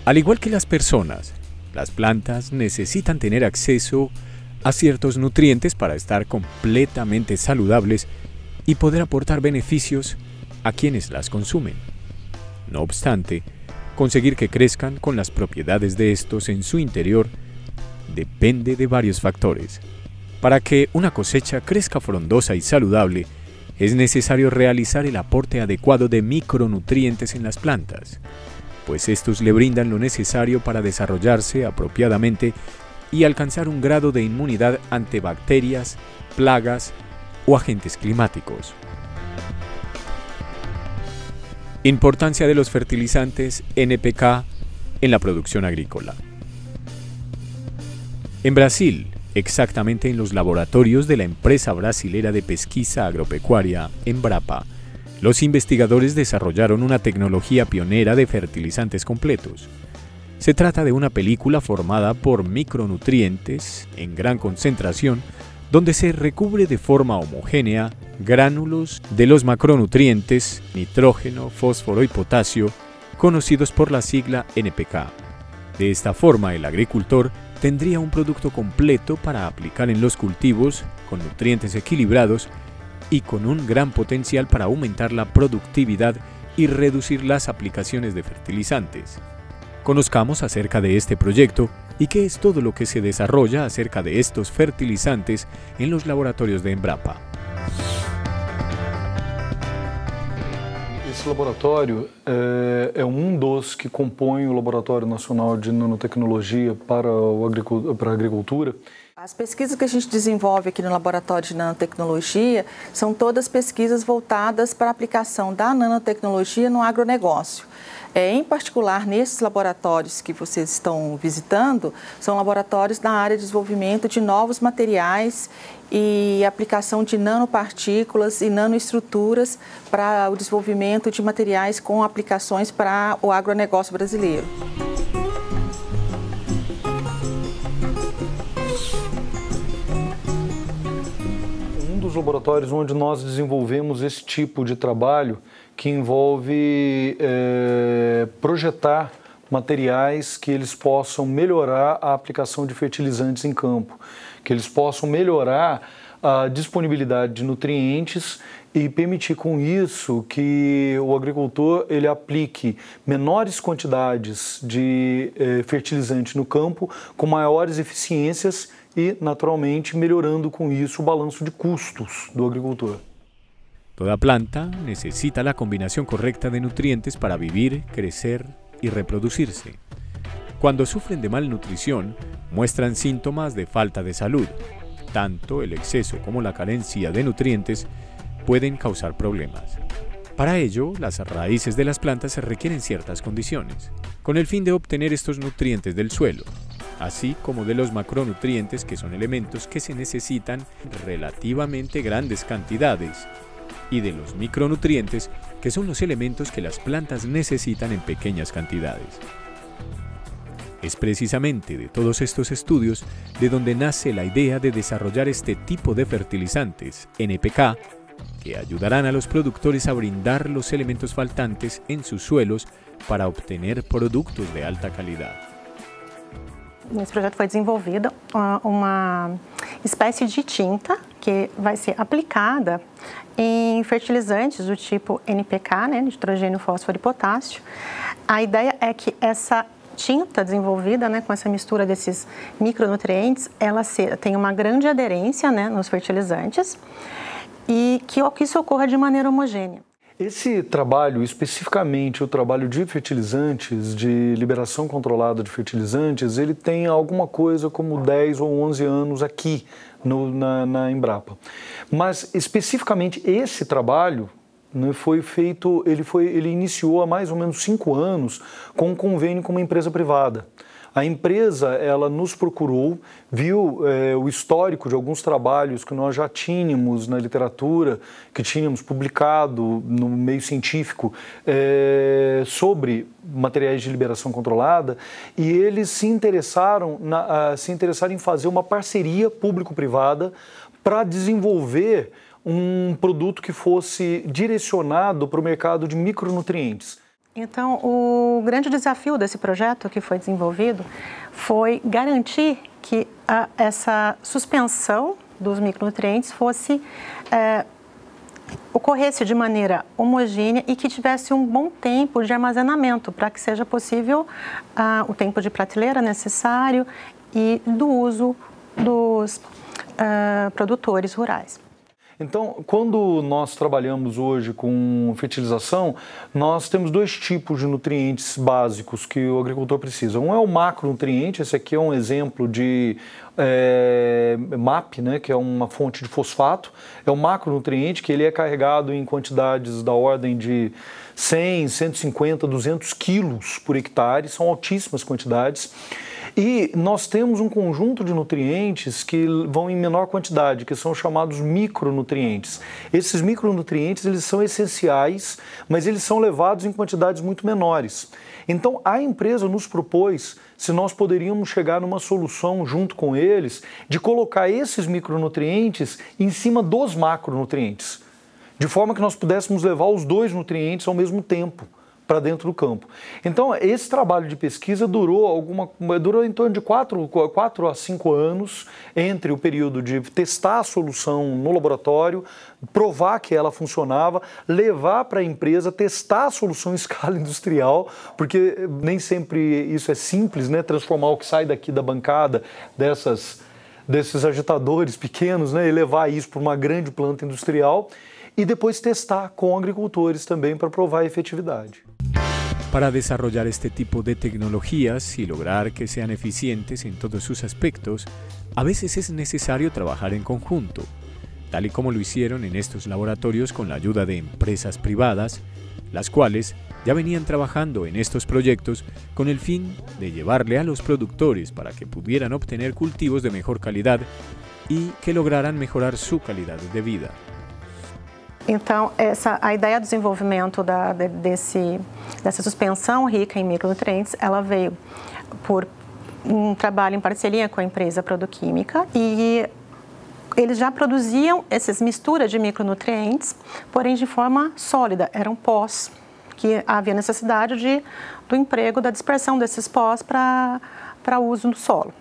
Al igual que las personas, las plantas necesitan tener acceso a ciertos nutrientes para estar completamente saludables y poder aportar beneficios a quienes las consumen. No obstante, conseguir que crezcan con las propiedades de estos en su interior depende de varios factores. Para que una cosecha crezca frondosa y saludable, es necesario realizar el aporte adecuado de micronutrientes en las plantas, pues estos le brindan lo necesario para desarrollarse apropiadamente y alcanzar un grado de inmunidad ante bacterias, plagas o agentes climáticos. Importancia de los fertilizantes NPK en la producción agrícola. En Brasil, exactamente en los laboratorios de la empresa brasilera de pesquisa agropecuaria, Embrapa, los investigadores desarrollaron una tecnología pionera de fertilizantes completos. Se trata de una película formada por micronutrientes en gran concentración, donde se recubre de forma homogénea gránulos de los macronutrientes nitrógeno, fósforo y potasio, conocidos por la sigla NPK. De esta forma, el agricultor tendría un producto completo para aplicar en los cultivos, con nutrientes equilibrados y con un gran potencial para aumentar la productividad y reducir las aplicaciones de fertilizantes. Conozcamos acerca de este proyecto y qué es todo lo que se desarrolla acerca de estos fertilizantes en los laboratorios de Embrapa. Esse laboratório é dos que compõem o Laboratório Nacional de Nanotecnologia para a Agricultura. As pesquisas que a gente desenvolve aqui no Laboratório de Nanotecnologia são todas pesquisas voltadas para a aplicação da nanotecnologia no agronegócio. Em particular, nesses laboratórios que vocês estão visitando, são laboratórios na área de desenvolvimento de novos materiais e aplicação de nanopartículas e nanoestruturas para o desenvolvimento de materiais com aplicações para o agronegócio brasileiro. Dos laboratórios onde nós desenvolvemos esse tipo de trabalho que envolve projetar materiais que eles possam melhorar a aplicação de fertilizantes em campo, que eles possam melhorar a disponibilidade de nutrientes e permitir com isso que o agricultor ele aplique menores quantidades de fertilizante no campo com maiores eficiências e, naturalmente, melhorando com isso o balanço de custos do agricultor. Toda planta necesita la combinación correcta de nutrientes para vivir, crecer y reproducirse. Cuando sufren de malnutrición, muestran síntomas de falta de salud. Tanto el exceso como la carencia de nutrientes pueden causar problemas. Para ello, las raíces de las plantas se requieren ciertas condiciones, con el fin de obtener estos nutrientes del suelo, así como de los macronutrientes, que son elementos que se necesitan en relativamente grandes cantidades, y de los micronutrientes, que son los elementos que las plantas necesitan en pequeñas cantidades. Es precisamente de todos estos estudios de donde nace la idea de desarrollar este tipo de fertilizantes, NPK, que ayudarán a los productores a brindar los elementos faltantes en sus suelos para obtener productos de alta calidad. Nesse projeto foi desenvolvida uma espécie de tinta que vai ser aplicada em fertilizantes do tipo NPK, né, nitrogênio, fósforo e potássio. A ideia é que essa tinta desenvolvida, né, com essa mistura desses micronutrientes, ela tem uma grande aderência, né, nos fertilizantes e que isso ocorra de maneira homogênea. Esse trabalho, especificamente o trabalho de fertilizantes, de liberação controlada de fertilizantes, ele tem alguma coisa como 10 ou 11 anos aqui na Embrapa. Mas, especificamente, esse trabalho, né, foi feito, ele iniciou há mais ou menos 5 anos com um convênio com uma empresa privada. A empresa, ela nos procurou, viu o histórico de alguns trabalhos que nós já tínhamos na literatura, que tínhamos publicado no meio científico sobre materiais de liberação controlada, e eles se interessaram em fazer uma parceria público-privada para desenvolver um produto que fosse direcionado para o mercado de micronutrientes. Então, o grande desafio desse projeto que foi desenvolvido foi garantir que essa suspensão dos micronutrientes ocorresse de maneira homogênea e que tivesse um bom tempo de armazenamento para que seja possível o tempo de prateleira necessário e do uso dos produtores rurais. Então, quando nós trabalhamos hoje com fertilização, nós temos dois tipos de nutrientes básicos que o agricultor precisa. Um é o macronutriente, esse aqui é um exemplo de MAP, né, que é uma fonte de fosfato. É o macronutriente, que ele é carregado em quantidades da ordem de 100, 150, 200 quilos por hectare, são altíssimas quantidades. E nós temos um conjunto de nutrientes que vão em menor quantidade, que são chamados micronutrientes. Esses micronutrientes, eles são essenciais, mas eles são levados em quantidades muito menores. Então, a empresa nos propôs se nós poderíamos chegar numa solução junto com eles de colocar esses micronutrientes em cima dos macronutrientes, de forma que nós pudéssemos levar os dois nutrientes ao mesmo tempo para dentro do campo. Então, esse trabalho de pesquisa durou em torno de 4 a 5 anos, entre o período de testar a solução no laboratório, provar que ela funcionava, levar para a empresa, testar a solução em escala industrial, porque nem sempre isso é simples, né? Transformar o que sai daqui da bancada desses agitadores pequenos, né? E levar isso para uma grande planta industrial e depois testar com agricultores também para provar a efetividade. Para desarrollar este tipo de tecnologías y lograr que sean eficientes en todos sus aspectos, a veces es necesario trabajar en conjunto, tal y como lo hicieron en estos laboratorios con la ayuda de empresas privadas, las cuales ya venían trabajando en estos proyectos con el fin de llevarle a los productores para que pudieran obtener cultivos de mejor calidad y que lograran mejorar su calidad de vida. Então, a ideia do desenvolvimento dessa suspensão rica em micronutrientes, ela veio por um trabalho em parceria com a empresa Produquímica e eles já produziam essas misturas de micronutrientes, porém de forma sólida, eram pós, que havia necessidade do emprego, da dispersão desses pós para uso no solo.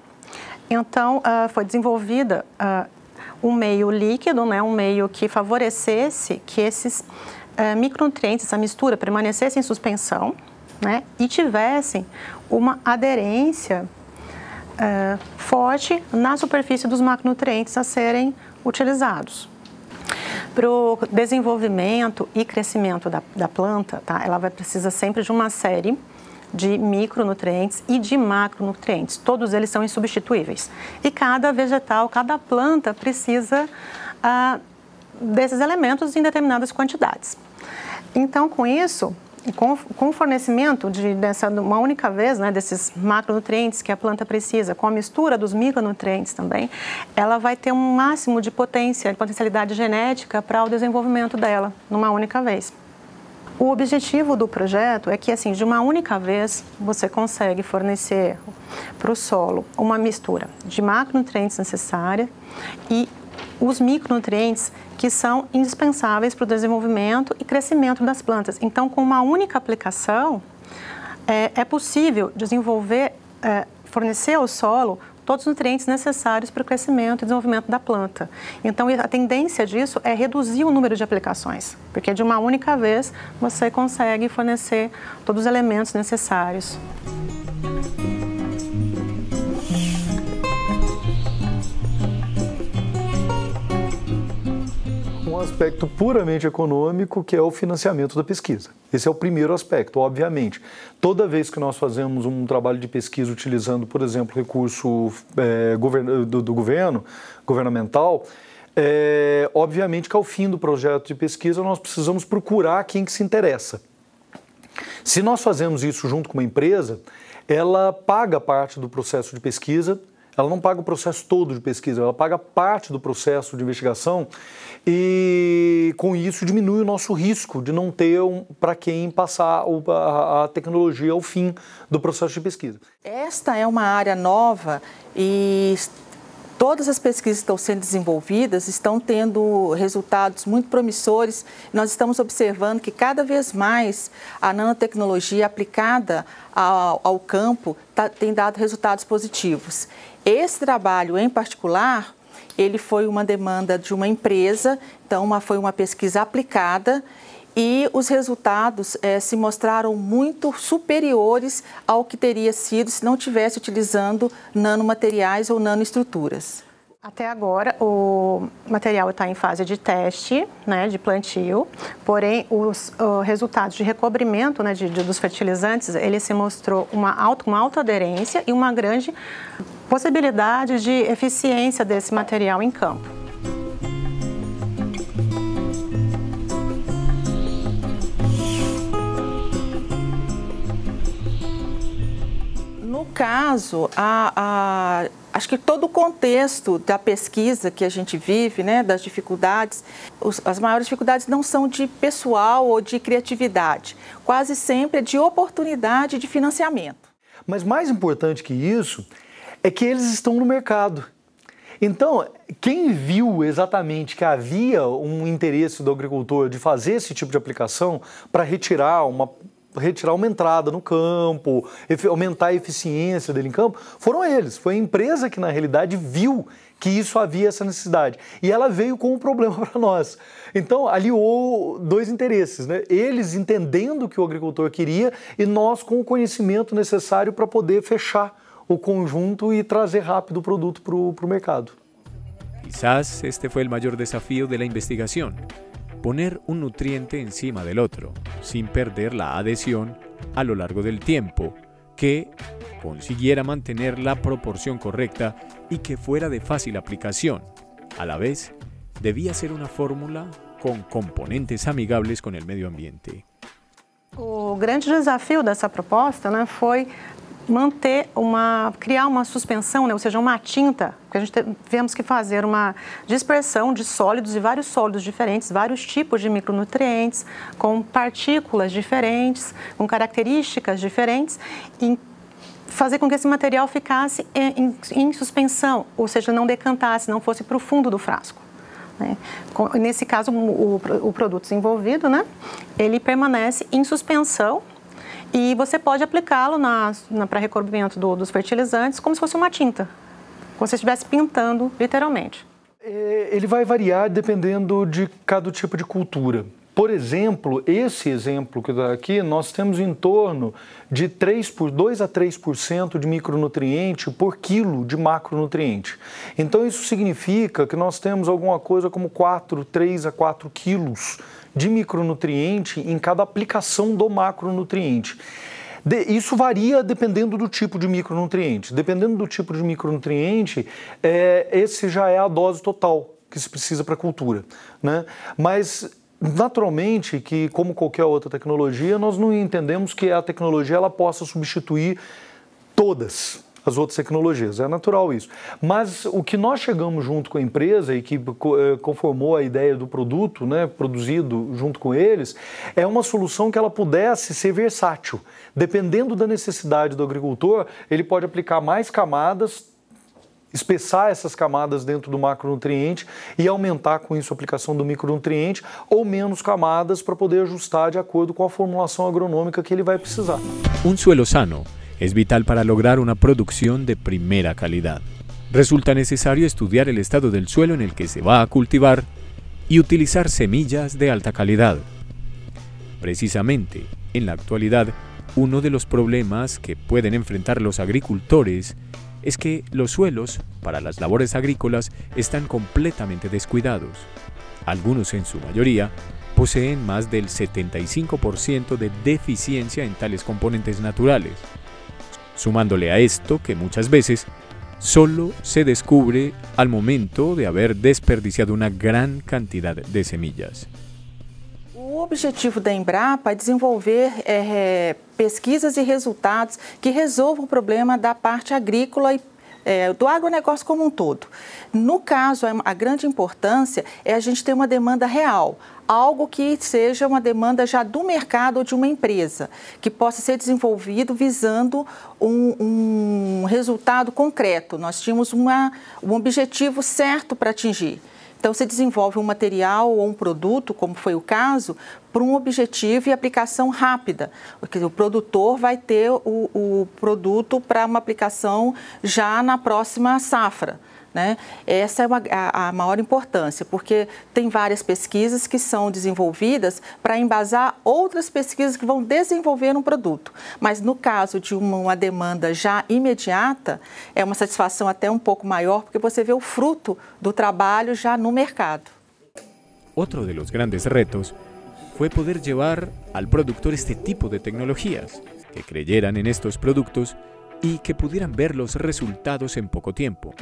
Então, foi desenvolvida um meio líquido, né, um meio que favorecesse que esses micronutrientes, essa mistura, permanecessem em suspensão, né, e tivessem uma aderência forte na superfície dos macronutrientes a serem utilizados. Para o desenvolvimento e crescimento da planta, tá, ela precisa sempre de uma série de micronutrientes e de macronutrientes. Todos eles são insubstituíveis. E cada vegetal, cada planta precisa desses elementos em determinadas quantidades. Então, com isso, com o fornecimento uma única vez, né, desses macronutrientes que a planta precisa, com a mistura dos micronutrientes também, ela vai ter um máximo de potencialidade genética para o desenvolvimento dela, numa única vez. O objetivo do projeto é que, assim, de uma única vez, você consegue fornecer para o solo uma mistura de macronutrientes necessária e os micronutrientes que são indispensáveis para o desenvolvimento e crescimento das plantas. Então, com uma única aplicação, é possível fornecer ao solo todos os nutrientes necessários para o crescimento e desenvolvimento da planta. Então, a tendência disso é reduzir o número de aplicações, porque de uma única vez você consegue fornecer todos os elementos necessários. Um aspecto puramente econômico, que é o financiamento da pesquisa. Esse é o primeiro aspecto, obviamente. Toda vez que nós fazemos um trabalho de pesquisa utilizando, por exemplo, recurso do governo, governamental, obviamente que ao fim do projeto de pesquisa nós precisamos procurar quem que se interessa. Se nós fazemos isso junto com uma empresa, ela paga parte do processo de pesquisa. Ela não paga o processo todo de pesquisa, ela paga parte do processo de investigação e, com isso, diminui o nosso risco de não ter para quem passar a tecnologia ao fim do processo de pesquisa. Esta é uma área nova e Todas as pesquisas que estão sendo desenvolvidas estão tendo resultados muito promissores. Nós estamos observando que cada vez mais a nanotecnologia aplicada ao campo tem dado resultados positivos. Esse trabalho em particular, ele foi uma demanda de uma empresa, então foi uma pesquisa aplicada e os resultados se mostraram muito superiores ao que teria sido se não tivesse utilizando nanomateriais ou nanoestruturas. Até agora, o material está em fase de teste, né, de plantio, porém, os resultados de recobrimento, né, dos fertilizantes, ele se mostrou uma alta aderência e uma grande possibilidade de eficiência desse material em campo. No caso, acho que todo o contexto da pesquisa que a gente vive, né, das dificuldades, as maiores dificuldades não são de pessoal ou de criatividade, quase sempre é de oportunidade de financiamento. Mas mais importante que isso é que eles estão no mercado. Então, quem viu exatamente que havia um interesse do agricultor de fazer esse tipo de aplicação para retirar uma entrada no campo, aumentar a eficiência dele em campo, foram eles. Foi a empresa que, na realidade, viu que isso havia essa necessidade. E ela veio com um problema para nós. Então, aliou dois interesses, né? Eles entendendo o que o agricultor queria e nós com o conhecimento necessário para poder fechar o conjunto e trazer rápido o produto para o mercado. Quizás este fue el mayor desafío de la investigación. Poner un nutriente encima del otro, sin perder la adhesión a lo largo del tiempo, que consiguiera mantener la proporción correcta y que fuera de fácil aplicación. A la vez, debía ser una fórmula con componentes amigables con el medio ambiente. O grande desafio dessa proposta, né, foi criar uma suspensão, né, ou seja, uma tinta, porque a gente tivemos que fazer uma dispersão de sólidos e vários sólidos diferentes, vários tipos de micronutrientes, com partículas diferentes, com características diferentes, e fazer com que esse material ficasse em suspensão, ou seja, não decantasse, não fosse para o fundo do frasco. Né? Nesse caso, o produto desenvolvido, né, ele permanece em suspensão, e você pode aplicá-lo para recobrimento dos fertilizantes como se fosse uma tinta, como se você estivesse pintando, literalmente. Ele vai variar dependendo de cada tipo de cultura. Por exemplo, esse exemplo que está aqui, nós temos em torno de 2 a 3% de micronutriente por quilo de macronutriente. Então, isso significa que nós temos alguma coisa como 3 a 4 quilos de micronutriente em cada aplicação do macronutriente. Isso varia dependendo do tipo de micronutriente. Dependendo do tipo de micronutriente, esse já é a dose total que se precisa para a cultura, né? Mas, naturalmente, que como qualquer outra tecnologia, nós não entendemos que a tecnologia ela possa substituir todas as outras tecnologias, é natural isso. Mas o que nós chegamos junto com a empresa e que conformou a ideia do produto, né, produzido junto com eles, é uma solução que ela pudesse ser versátil. Dependendo da necessidade do agricultor, ele pode aplicar mais camadas, espessar essas camadas dentro do macronutriente e aumentar com isso a aplicação do micronutriente ou menos camadas para poder ajustar de acordo com a formulação agronômica que ele vai precisar. Suelo sano es vital para lograr una producción de primera calidad. Resulta necesario estudiar el estado del suelo en el que se va a cultivar y utilizar semillas de alta calidad. Precisamente, en la actualidad, uno de los problemas que pueden enfrentar los agricultores es que los suelos para las labores agrícolas están completamente descuidados. Algunos, en su mayoría, poseen más del 75% de deficiencia en tales componentes naturales. Sumándole a esto que muchas veces solo se descubre al momento de haber desperdiciado una gran cantidad de semillas. O objetivo da Embrapa é desenvolver pesquisas e resultados que resolvam o problema da parte agrícola e do agronegócio como um todo. No caso, a grande importância é a gente ter uma demanda real, algo que seja uma demanda já do mercado ou de uma empresa, que possa ser desenvolvido visando um resultado concreto. Nós tínhamos um objetivo certo para atingir. Então, você desenvolve um material ou um produto, como foi o caso, para um objetivo e aplicação rápida. Porque o produtor vai ter o produto para uma aplicação já na próxima safra, né? Essa é a maior importância, porque tem várias pesquisas que são desenvolvidas para embasar outras pesquisas que vão desenvolver um produto. Mas no caso de uma demanda já imediata, é uma satisfação até um pouco maior, porque você vê o fruto do trabalho já no mercado. Otro de los grandes retos fue poder llevar al productor este tipo de tecnologías, que creyeran en estos productos y que pudieran ver los resultados en poco tiempo.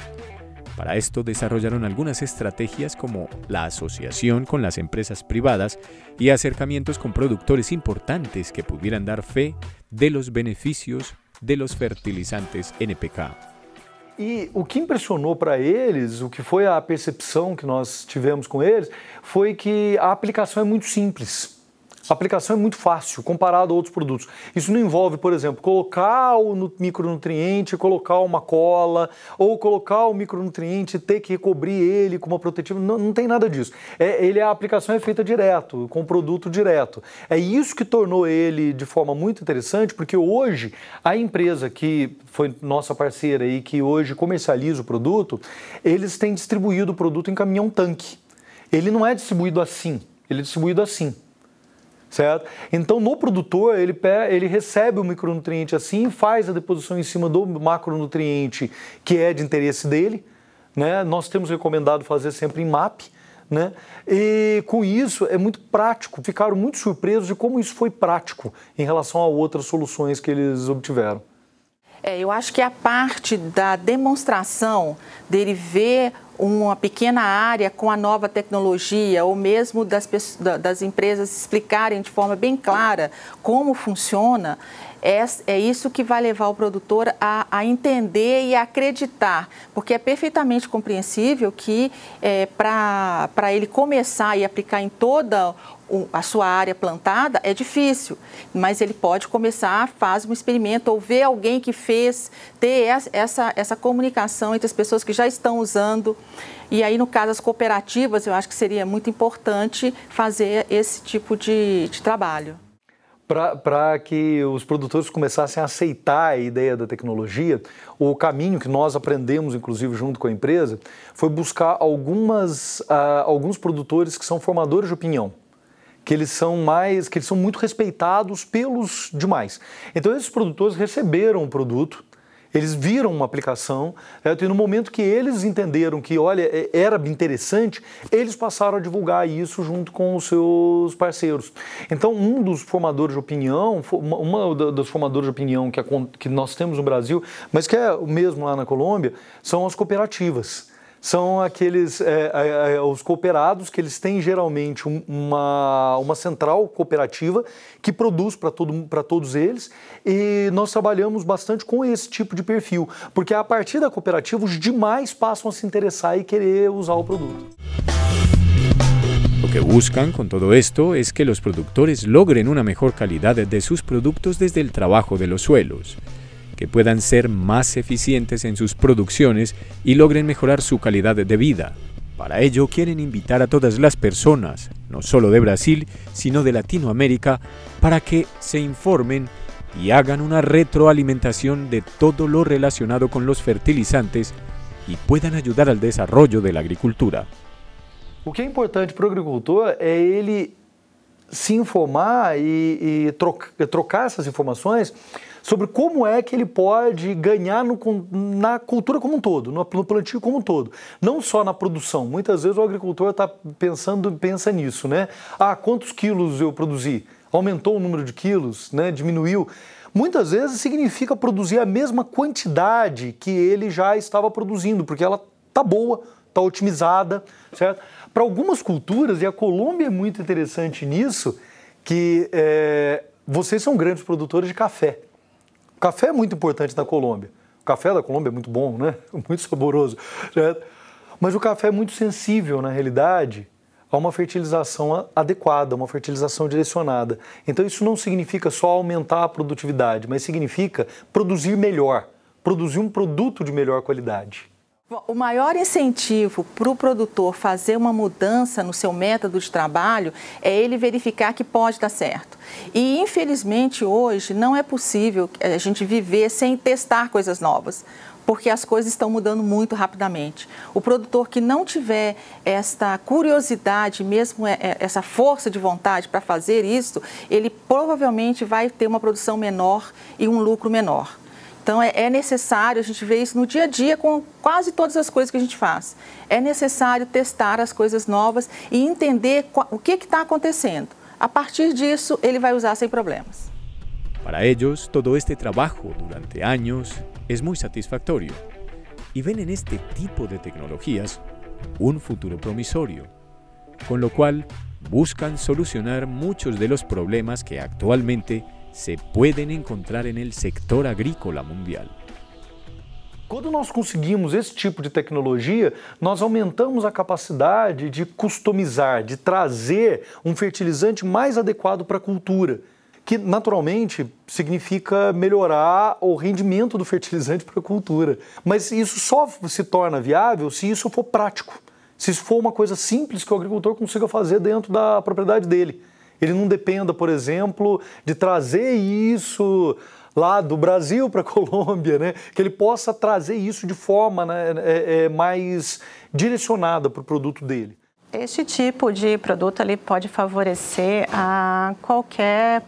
Para esto desarrollaron algunas estrategias como la asociación con las empresas privadas y acercamientos con productores importantes que pudieran dar fe de los beneficios de los fertilizantes NPK. E o que impressionou para eles, o que foi a percepção que nós tivemos com eles, foi que a aplicação é muito simples. A aplicação é muito fácil, comparado a outros produtos. Isso não envolve, por exemplo, colocar o micronutriente, colocar uma cola, ou colocar o micronutriente e ter que recobrir ele com uma protetiva. Não tem nada disso. A aplicação é feita direto, com o produto direto. É isso que tornou ele de forma muito interessante, porque hoje a empresa que foi nossa parceira e que hoje comercializa o produto, eles têm distribuído o produto em caminhão-tanque. Ele não é distribuído assim, ele é distribuído assim. Certo? Então, no produtor, ele recebe o micronutriente assim, faz a deposição em cima do macronutriente que é de interesse dele, né? Nós temos recomendado fazer sempre em MAP, né? E com isso é muito prático, ficaram muito surpresos de como isso foi prático em relação a outras soluções que eles obtiveram. Eu acho que a parte da demonstração dele ver uma pequena área com a nova tecnologia, ou mesmo das empresas explicarem de forma bem clara como funciona, é isso que vai levar o produtor a entender e a acreditar, porque é perfeitamente compreensível que para ele começar e aplicar em toda a sua área plantada é difícil, mas ele pode começar, faz um experimento ou ver alguém que fez, ter essa comunicação entre as pessoas que já estão usando. E aí, no caso das cooperativas, eu acho que seria muito importante fazer esse tipo de trabalho. Para que os produtores começassem a aceitar a ideia da tecnologia, o caminho que nós aprendemos, inclusive junto com a empresa, foi buscar alguns produtores que são formadores de opinião, que eles são muito respeitados pelos demais. Então, esses produtores receberam o produto, eles viram uma aplicação, e no momento que eles entenderam que, olha, era interessante, eles passaram a divulgar isso junto com os seus parceiros. Então, um dos formadores de opinião, uma das formadoras de opinião que nós temos no Brasil, mas que é o mesmo lá na Colômbia, são as cooperativas. São aqueles, os cooperados, que eles têm geralmente uma central cooperativa que produz para todos eles, e nós trabalhamos bastante com esse tipo de perfil, porque a partir da cooperativa os demais passam a se interessar e querer usar o produto. Lo que buscan con todo esto es que los productores logren una mejor calidad de sus productos desde el trabajo de los suelos, que puedan ser más eficientes en sus producciones y logren mejorar su calidad de vida. Para ello quieren invitar a todas las personas, no solo de Brasil, sino de Latinoamérica, para que se informen y hagan una retroalimentación de todo lo relacionado con los fertilizantes y puedan ayudar al desarrollo de la agricultura. O que é importante para o agricultor é ele se informar e trocar essas informações sobre como é que ele pode ganhar na cultura como um todo, no plantio como um todo, não só na produção. Muitas vezes o agricultor pensa nisso, né? Quantos quilos eu produzi? Aumentou o número de quilos, né? Diminuiu? Muitas vezes significa produzir a mesma quantidade que ele já estava produzindo, porque ela está boa, está otimizada, certo? Para algumas culturas, e a Colômbia é muito interessante nisso, que vocês são grandes produtores de café. O café é muito importante na Colômbia. O café da Colômbia é muito bom, né? Muito saboroso. Certo? Mas o café é muito sensível, na realidade, a uma fertilização adequada, uma fertilização direcionada. Então isso não significa só aumentar a produtividade, mas significa produzir melhor, produzir um produto de melhor qualidade. O maior incentivo para o produtor fazer uma mudança no seu método de trabalho é ele verificar que pode dar certo. E, infelizmente, hoje não é possível a gente viver sem testar coisas novas, porque as coisas estão mudando muito rapidamente. O produtor que não tiver esta curiosidade, mesmo essa força de vontade para fazer isso, ele provavelmente vai ter uma produção menor e um lucro menor. Então, é necessário, a gente vê isso no dia a dia com quase todas as coisas que a gente faz. É necessário testar as coisas novas e entender o que está acontecendo. A partir disso, ele vai usar sem problemas. Para ellos, todo este trabajo durante años es muy satisfactorio y ven en este tipo de tecnologías un futuro promisorio, con lo cual buscan solucionar muchos de los problemas que actualmente se pueden encontrar en el sector agrícola mundial. Quando nós conseguimos esse tipo de tecnologia, nós aumentamos a capacidade de customizar, de trazer um fertilizante mais adequado para a cultura, que naturalmente significa melhorar o rendimento do fertilizante para a cultura. Mas isso só se torna viável se isso for prático, se isso for uma coisa simples que o agricultor consiga fazer dentro da propriedade dele. Ele não dependa, por exemplo, de trazer isso lá do Brasil para a Colômbia, né? Que ele possa trazer isso de forma, né, mais direcionada para o produto dele. Este tipo de produto ele pode favorecer a qualquer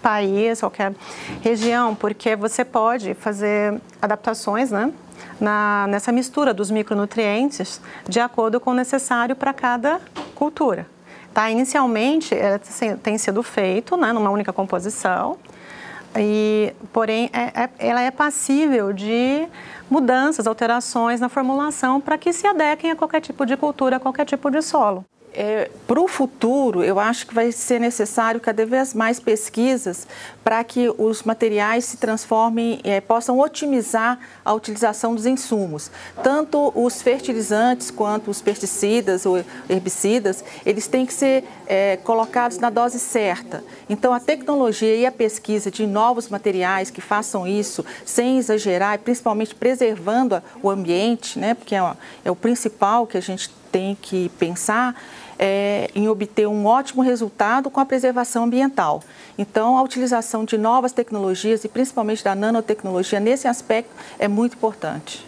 país, qualquer região, porque você pode fazer adaptações, né, nessa mistura dos micronutrientes de acordo com o necessário para cada cultura. Tá, inicialmente, ela tem sido feito, né, numa única composição, porém ela é passível de mudanças, alterações na formulação para que se adequem a qualquer tipo de cultura, a qualquer tipo de solo. Para o futuro, eu acho que vai ser necessário cada vez mais pesquisas para que os materiais se transformem, possam otimizar a utilização dos insumos. Tanto os fertilizantes quanto os pesticidas ou herbicidas, eles têm que ser colocados na dose certa. Então, a tecnologia e a pesquisa de novos materiais que façam isso sem exagerar e principalmente preservando o ambiente, né, porque é o principal que a gente tem que pensar, em obter um ótimo resultado com a preservação ambiental. Então, a utilização de novas tecnologias e principalmente da nanotecnologia nesse aspecto é muito importante.